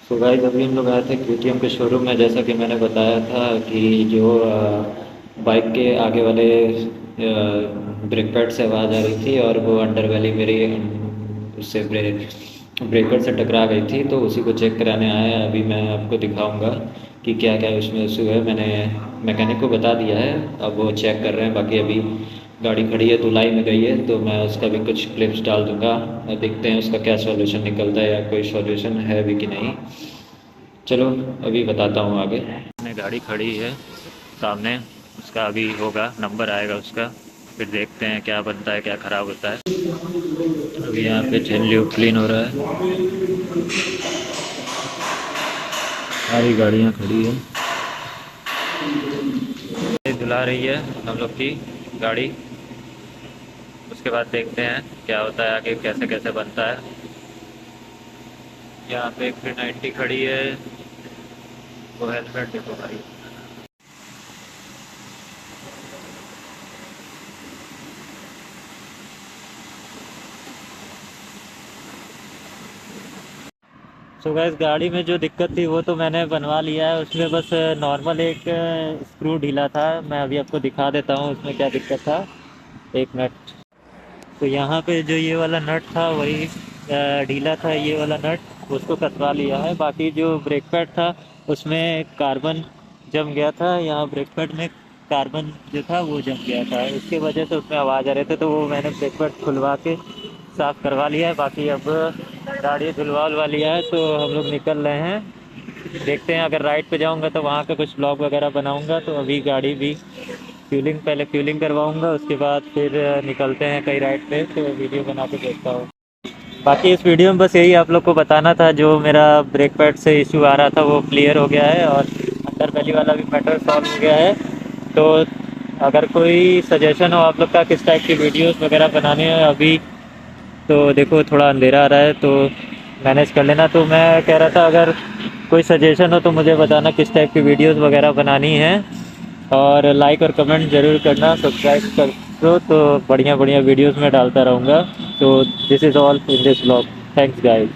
So guys अभी हम लोग आए थे केटीएम के शोरूम में, जैसा कि मैंने बताया था कि जो बाइक के आगे वाले ब्रेक पैड से आवाज़ आ रही थी और वो अंडर वैली मेरी उससे ब्रेकर से टकरा गई थी, तो उसी को चेक कराने आया है। अभी मैं आपको दिखाऊंगा कि क्या क्या उसमें इशू है। मैंने मैकेनिक को बता दिया है, अब वो चेक कर रहे हैं। बाकी अभी गाड़ी खड़ी है, धुलाई में गई है, तो मैं उसका भी कुछ क्लिप्स डाल दूंगा। देखते हैं उसका क्या सॉल्यूशन निकलता है या कोई सॉल्यूशन है भी कि नहीं। चलो अभी बताता हूँ आगे। मैंने गाड़ी खड़ी है सामने, उसका अभी होगा, नंबर आएगा उसका, फिर देखते हैं क्या बनता है, क्या ख़राब होता है। अभी यहाँ पे चेन ल्यूब क्लीन हो रहा है, सारी गाड़ियाँ खड़ी है, ये धुला रही है हम लोग की गाड़ी। उसके बाद देखते हैं क्या होता है आगे, कैसे कैसे बनता है। यहाँ पे एक 390 खड़ी है, वो हेलमेट देखो भाई। सो गैस गाड़ी में जो दिक्कत थी वो तो मैंने बनवा लिया है, उसमें बस नॉर्मल एक स्क्रू ढीला था। मैं अभी आपको दिखा देता हूँ उसमें क्या दिक्कत था। एक मिनट। तो यहाँ पे जो ये वाला नट था वही ढीला था, ये वाला नट, उसको कसवा लिया है। बाकी जो ब्रेक पैड था उसमें कार्बन जम गया था, यहाँ ब्रेक पैड में कार्बन जो था वो जम गया था, इसके वजह से उसमें आवाज़ आ रहे थे, तो वो मैंने ब्रेक पैड खुलवा के साफ़ करवा लिया है। बाकी अब गाड़ी धुलवा उलवा लिया है, तो हम लोग निकल रहे हैं। देखते हैं, अगर राइड पे जाऊंगा तो वहाँ का कुछ ब्लॉग वगैरह बनाऊंगा। तो अभी गाड़ी भी फ्यूलिंग, पहले फ्यूलिंग करवाऊंगा, उसके बाद फिर निकलते हैं कहीं राइड पे, तो वीडियो बना के देखता हूँ। बाकी इस वीडियो में बस यही आप लोग को बताना था, जो मेरा ब्रेक पैड से इशू आ रहा था वो क्लियर हो गया है और अंडर बैली वाला भी मैटर सॉल्व हो गया है। तो अगर कोई सजेशन हो आप लोग का किस टाइप की वीडियोस वगैरह बनाने हैं अभी, तो देखो थोड़ा अंधेरा आ रहा है तो मैनेज कर लेना। तो मैं कह रहा था अगर कोई सजेशन हो तो मुझे बताना किस टाइप की वीडियोस वगैरह बनानी है, और लाइक और कमेंट ज़रूर करना, सब्सक्राइब कर दो तो बढ़िया बढ़िया वीडियोस मैं डालता रहूँगा। तो this is all in this blog. Thanks guys.